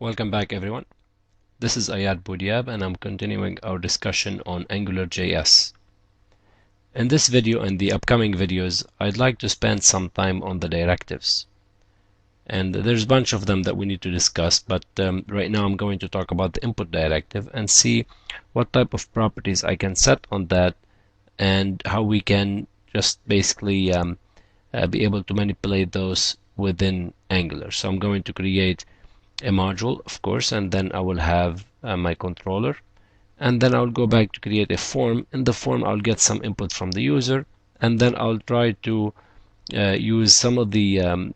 Welcome back, everyone. This is Ayad Boudiab, and I'm continuing our discussion on AngularJS. In this video and the upcoming videos, I'd like to spend some time on the directives. And there's a bunch of them that we need to discuss, but right now I'm going to talk about the input directive and see what type of properties I can set on that and how we can just basically be able to manipulate those within Angular. So I'm going to create a module, of course, and then I will have my controller, and then I'll go back to create a form. In the form I'll get some input from the user, and then I'll try to use some of the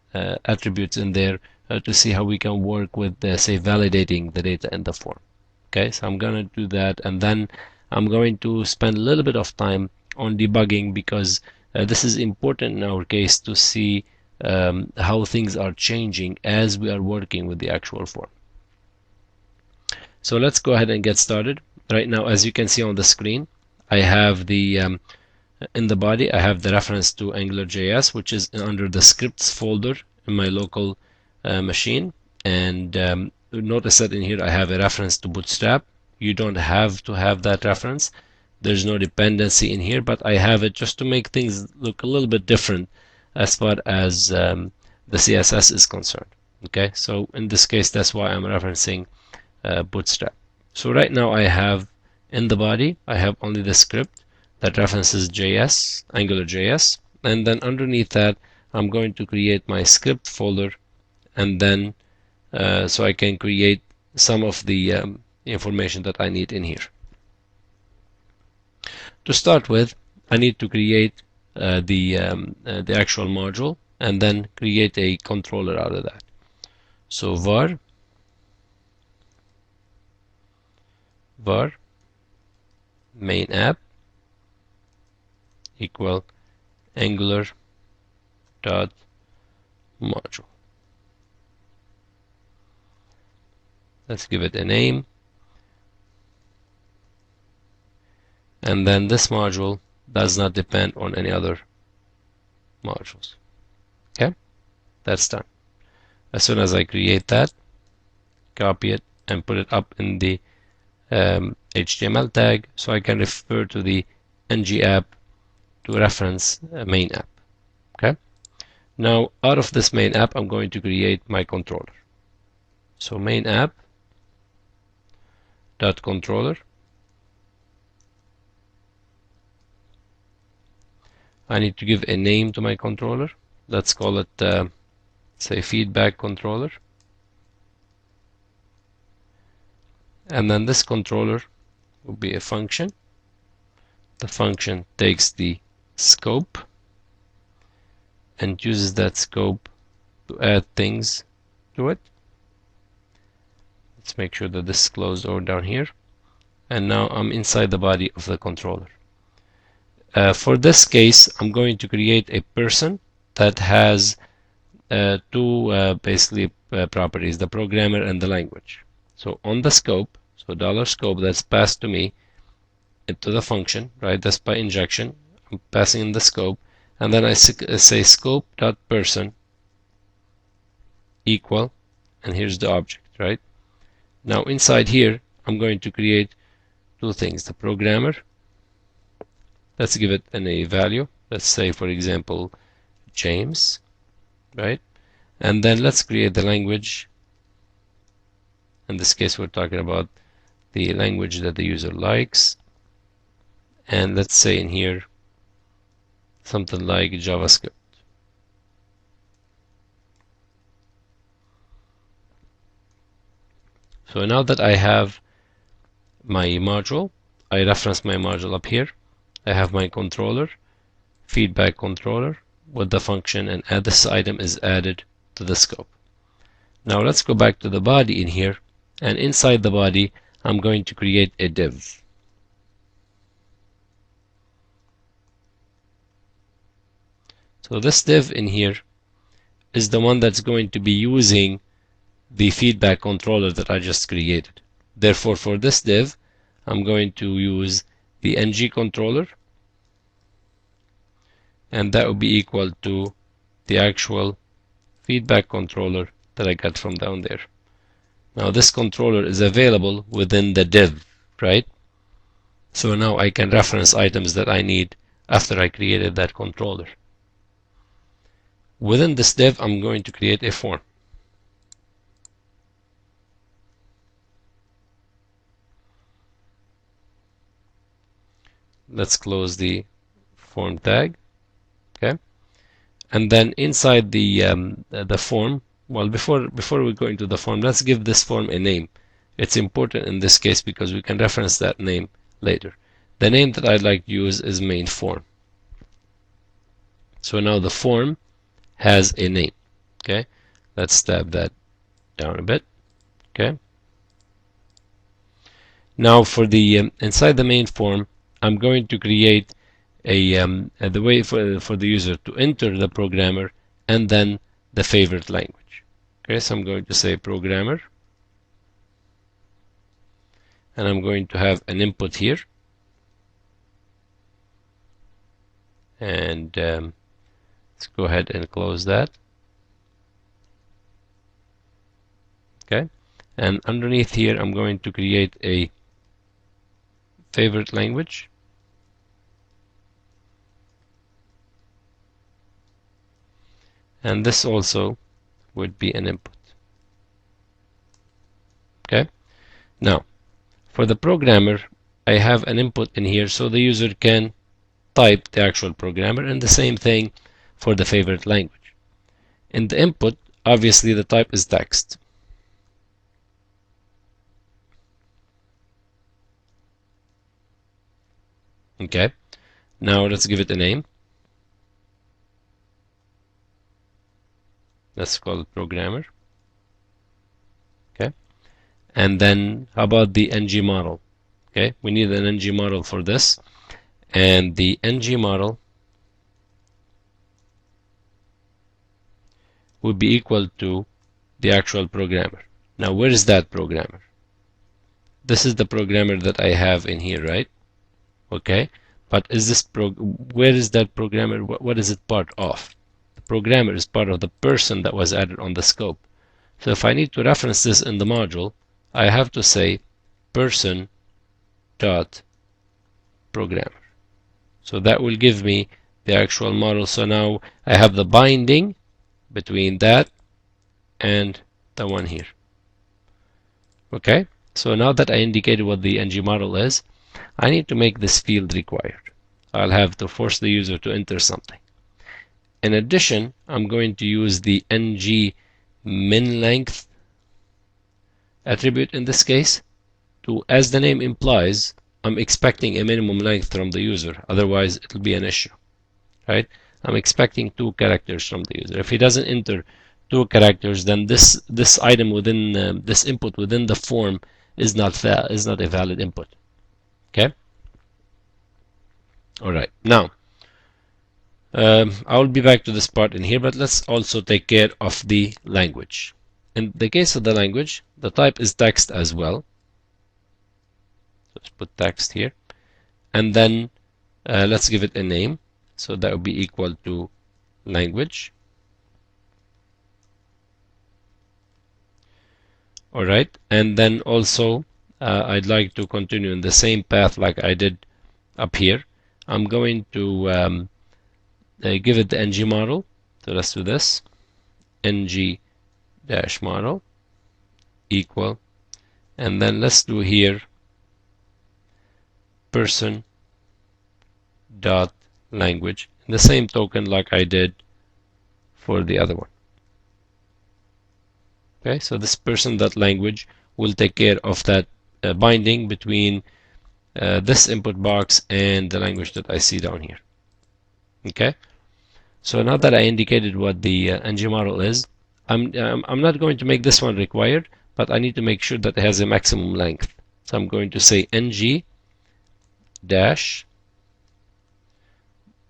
attributes in there to see how we can work with say validating the data in the form. Okay, so I'm going to do that, and then I'm going to spend a little bit of time on debugging, because this is important in our case to see how things are changing as we are working with the actual form. So let's go ahead and get started. Right now, as you can see on the screen, I have the in the body I have the reference to AngularJS, which is under the scripts folder in my local machine, and notice that in here I have a reference to Bootstrap. You don't have to have that reference. There's no dependency in here, but I have it just to make things look a little bit different as far as the CSS is concerned. Okay, so in this case, that's why I'm referencing Bootstrap. So right now I have in the body, I have only the script that references JS, AngularJS, and then underneath that, I'm going to create my script folder, and then so I can create some of the information that I need in here. To start with, I need to create the actual module, and then create a controller out of that. So var main app equal angular dot module. Let's give it a name, and then this module does not depend on any other modules. Okay, that's done. As soon as I create that, copy it and put it up in the HTML tag, so I can refer to the ng app to reference main app. Okay, now out of this main app I'm going to create my controller. So main app dot controller, I need to give a name to my controller. Let's call it say feedback controller, and then this controller will be a function. The function takes the scope and uses that scope to add things to it. Let's make sure that this is closed over down here, and now I'm inside the body of the controller. For this case, I'm going to create a person that has two basically properties, the programmer and the language. So on the scope, so $scope that's passed to me into the function, right? That's by injection. I'm passing in the scope, and then I say scope.person equal, and here's the object, right? Now inside here, I'm going to create two things. The programmer, let's give it a value. Let's say, for example, James, right? And then let's create the language. In this case, we're talking about the language that the user likes. And let's say in here something like JavaScript. So now that I have my module, I reference my module up here. I have my controller, feedback controller with the function, and add this item is added to the scope. Now let's go back to the body in here, and inside the body I'm going to create a div. So this div in here is the one that's going to be using the feedback controller that I just created. Therefore, for this div, I'm going to use the ng controller, and that will be equal to the actual feedback controller that I got from down there. Now this controller is available within the div, right? So now I can reference items that I need after I created that controller. Within this div, I'm going to create a form. Let's close the form tag. Okay, and then inside the form, well, before we go into the form, let's give this form a name. It's important in this case because we can reference that name later. The name that I'd like to use is main form. So now the form has a name. Okay, let's tab that down a bit. Okay, now for the inside the main form, I'm going to create the way for the user to enter the programmer and then the favorite language. Okay, so I'm going to say programmer, and I'm going to have an input here, and let's go ahead and close that. Okay, and underneath here I'm going to create a favorite language, and this also would be an input. Okay, now for the programmer, I have an input in here so the user can type the actual programmer, and the same thing for the favorite language. In the input, obviously the type is text. Okay, now let's give it a name. Let's call it programmer. Okay, and then how about the ng model? Okay, we need an ng model for this, and the ng model would be equal to the actual programmer. Now where is that programmer? This is the programmer that I have in here, right? Okay, but is this where is that programmer? What is it part of? The programmer is part of the person that was added on the scope. So if I need to reference this in the module, I have to say person dot programmer. So that will give me the actual model. So now I have the binding between that and the one here. Okay, so now that I indicated what the ng model is, I need to make this field required. I'll have to force the user to enter something. In addition, I'm going to use the ng min length attribute in this case to, as the name implies, I'm expecting a minimum length from the user, otherwise it'll be an issue, right? I'm expecting 2 characters from the user. If he doesn't enter 2 characters, then this item within this input within the form is not a valid input. Okay. All right. Now I will be back to this part in here, but let's also take care of the language. In the case of the language, the type is text as well. Let's put text here, and then let's give it a name. So that would be equal to language. All right, and then also I'd like to continue in the same path like I did up here. I'm going to give it the ng model. So let's do this. ng dash model equal, and then let's do here person dot language in the same token like I did for the other one. Okay, so this person dot language will take care of that binding between this input box and the language that I see down here. Okay, so now that I indicated what the ng model is, I'm not going to make this one required, but I need to make sure that it has a maximum length. So I'm going to say ng dash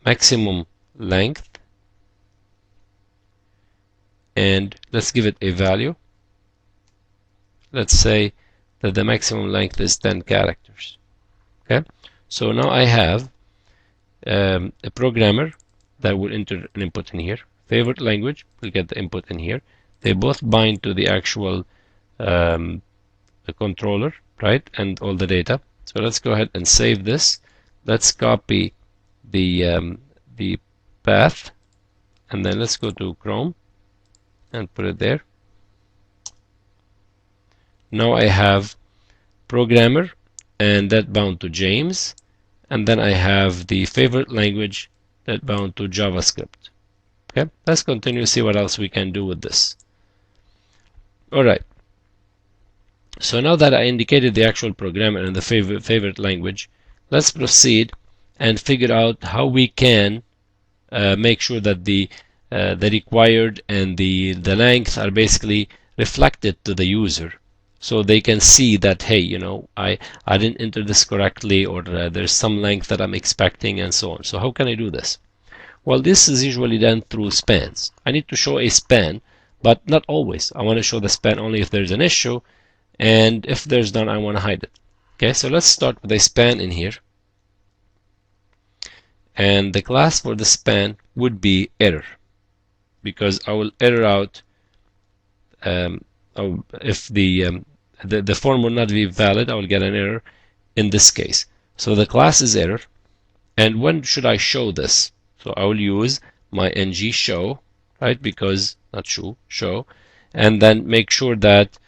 maximum length, and let's give it a value. Let's say that the maximum length is 10 characters. Okay, so now I have a programmer that will enter an input in here. Favorite language will get the input in here. They both bind to the actual the controller, right, and all the data. So let's go ahead and save this. Let's copy the path, and then let's go to Chrome and put it there. Now I have programmer, and that bound to James, and then I have the favorite language that bound to JavaScript. Okay, let's continue, see what else we can do with this. All right. So now that I indicated the actual programmer and the favorite language, let's proceed and figure out how we can make sure that the required and the length are basically reflected to the user, so they can see that, hey, you know, I didn't enter this correctly, or there's some length that I'm expecting, and so on. So how can I do this? Well, this is usually done through spans. I need to show a span, but not always. I want to show the span only if there's an issue, and if there's none, I want to hide it. Okay, so let's start with a span in here. And the class for the span would be error, because I will error out if the form will not be valid, I will get an error in this case. So the class is error. And when should I show this? So I will use my ng show, right? Because not show, and then make sure that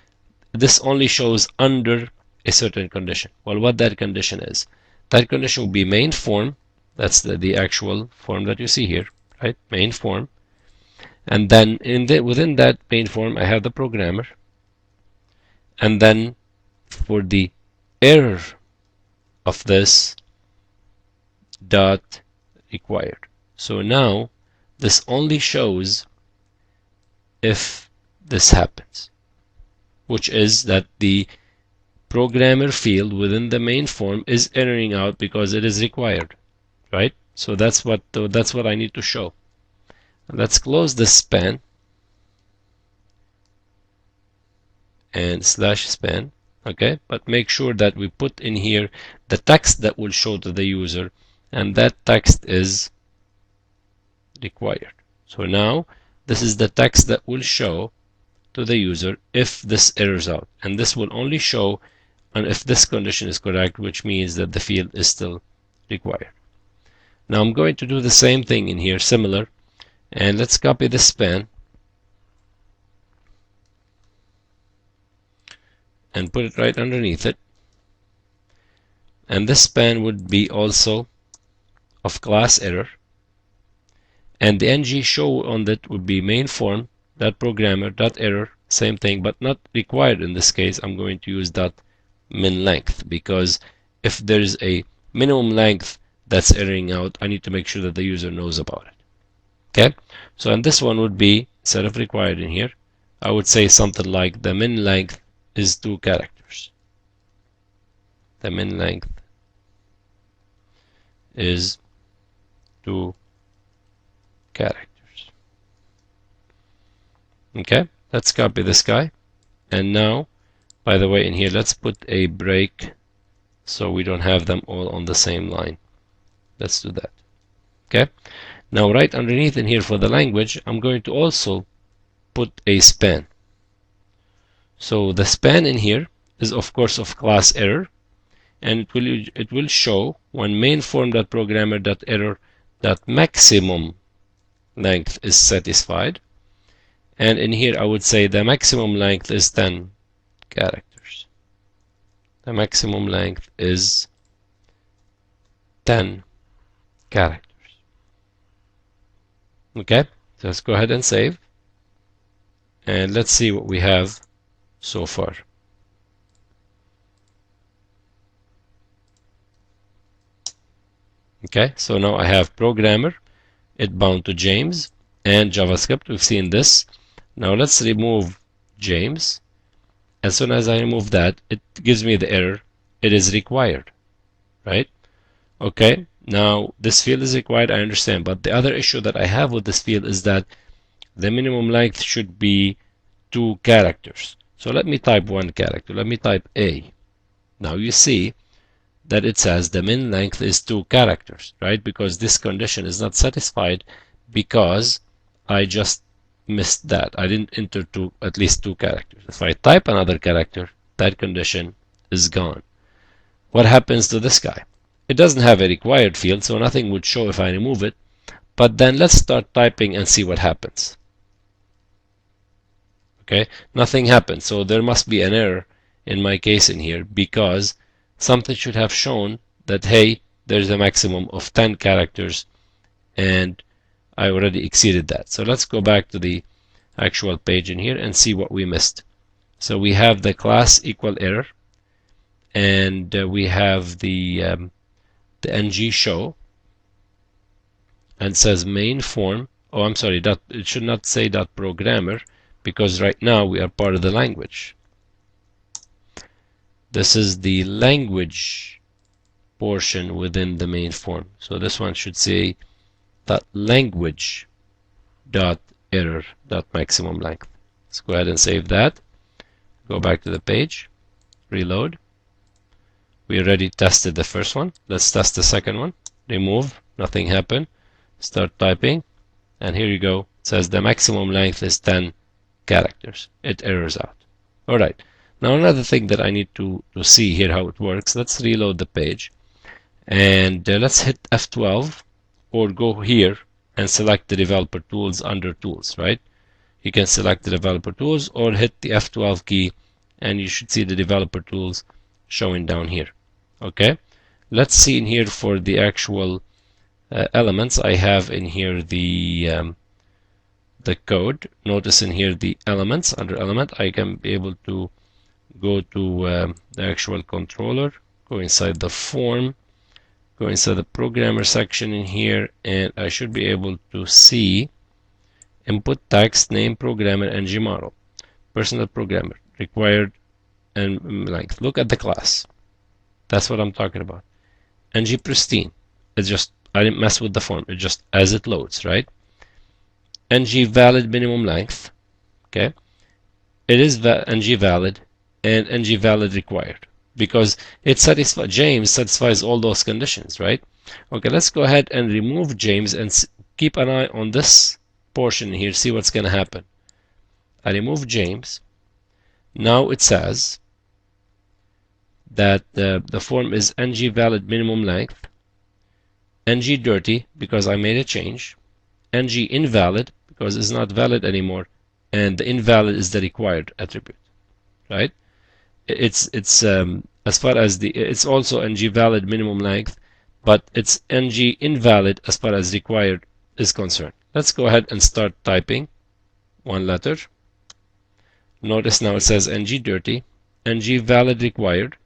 this only shows under a certain condition. Well, what that condition is? That condition will be main form. That's the actual form that you see here, right? Main form. And then within that main form, I have the programmer. And then for the error of this, dot required. So now this only shows if this happens, which is that the programmer field within the main form is erroring out because it is required, right? So that's what I need to show. Let's close this span and slash span. Okay, but make sure that we put in here the text that will show to the user, and that text is required. So now this is the text that will show to the user if this errors out, and this will only show and if this condition is correct, which means that the field is still required. Now I'm going to do the same thing in here, similar, and let's copy the span and put it right underneath it. And this span would be also of class error, and the ng show on that would be main form dot programmer dot error, same thing, but not required in this case. I'm going to use dot min length, because if there's a minimum length that's erroring out, I need to make sure that the user knows about it. Okay, so and this one would be, instead of required in here, I would say something like the min length is 2 characters. The min length is 2 characters. Okay, let's copy this guy. And now, by the way, in here, let's put a break so we don't have them all on the same line. Let's do that. Okay, now right underneath in here for the language, I'm going to also put a span. So the span in here is of course of class error, and it will show when main form.programmer.error that maximum length is satisfied, and in here I would say the maximum length is 10 characters. The maximum length is 10 characters. Okay, so let's go ahead and save, and let's see what we have so far. Okay, so now I have programmer, it bound to James, and JavaScript. We've seen this. Now let's remove James. As soon as I remove that, it gives me the error. It is required, right? Okay, now this field is required, I understand, but the other issue that I have with this field is that the minimum length should be 2 characters. So let me type 1 character. Let me type A. Now you see that it says the min length is 2 characters, right? Because this condition is not satisfied because I just missed that. I didn't enter at least two characters. If I type another character, that condition is gone. What happens to this guy? It doesn't have a required field, so nothing would show if I remove it. But then let's start typing and see what happens. Okay, nothing happened. So there must be an error in my case in here, because something should have shown that, hey, there's a maximum of 10 characters and I already exceeded that. So let's go back to the actual page in here and see what we missed. So we have the class equal error, and we have the ng show, and says main form. Oh, I'm sorry, that it should not say dot programmer, because right now we are part of the language. This is the language portion within the main form. So this one should say dot language dot error dot maximum length. Let's go ahead and save that. Go back to the page, reload. We already tested the first one. Let's test the second one. Remove, nothing happened. Start typing, and here you go. It says the maximum length is 10 characters. It errors out. All right. Now another thing that I need to see here how it works. Let's reload the page, and let's hit F12, or go here and select the developer tools under tools, right? You can select the developer tools or hit the F12 key, and you should see the developer tools showing down here. Okay, let's see in here for the actual elements. I have in here the code. Notice in here the elements. Under element, I can be able to go to the actual controller, go inside the form, go inside the programmer section in here, and I should be able to see input text, name programmer, ng model, personal programmer, required and length. Look at the class. That's what I'm talking about. ng pristine. It's just, I didn't mess with the form. It just as it loads, right? ng valid minimum length. Okay, it is ng valid and ng valid required, because it satisfies, James satisfies all those conditions, right? Okay, let's go ahead and remove James and keep an eye on this portion here. See what's going to happen. I remove James. Now it says that the form is ng valid minimum length, ng dirty because I made a change, ng invalid because it's not valid anymore, and the invalid is the required attribute, right? It's as far as it's also ng valid minimum length, but it's ng invalid as far as required is concerned. Let's go ahead and start typing one letter. Notice now it says ng dirty, ng valid required,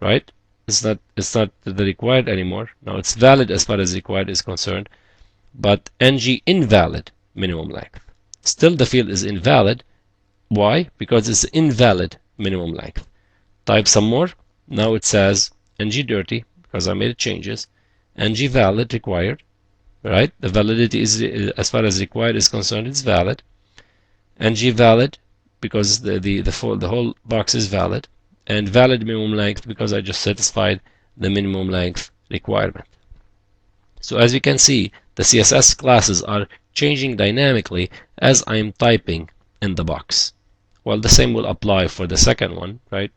right? It's not the required anymore. Now it's valid as far as required is concerned, but ng invalid minimum length. Still the field is invalid. Why? Because it's invalid minimum length. Type some more. Now it says ng dirty because I made changes, ng valid required, right? The validity is, as far as required is concerned, it's valid. ng valid because the whole box is valid, and valid minimum length because I just satisfied the minimum length requirement. So as you can see, the CSS classes are changing dynamically as I am typing in the box. Well, the same will apply for the second one, right?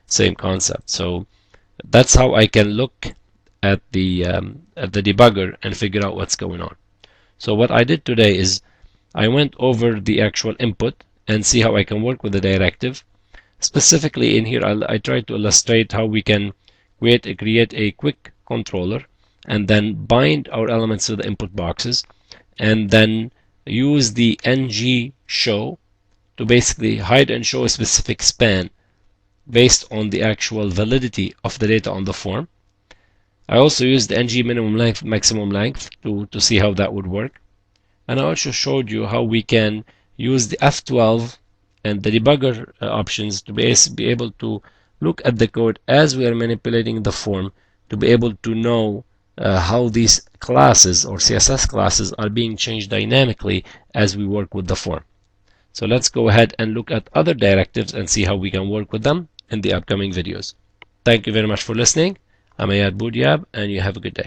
Same concept. So that's how I can look at the debugger and figure out what's going on. So what I did today is I went over the actual input and see how I can work with the directive. Specifically in here, I tried to illustrate how we can create a quick controller and then bind our elements to the input boxes, and then use the ng show to basically hide and show a specific span based on the actual validity of the data on the form. I also used the ng minimum length, maximum length to see how that would work. And I also showed you how we can use the F12 and the debugger options to be able to look at the code as we are manipulating the form, to be able to know how these classes or CSS classes are being changed dynamically as we work with the form. So let's go ahead and look at other directives and see how we can work with them in the upcoming videos. Thank you very much for listening. I'm Ayad Boudiab, and you have a good day.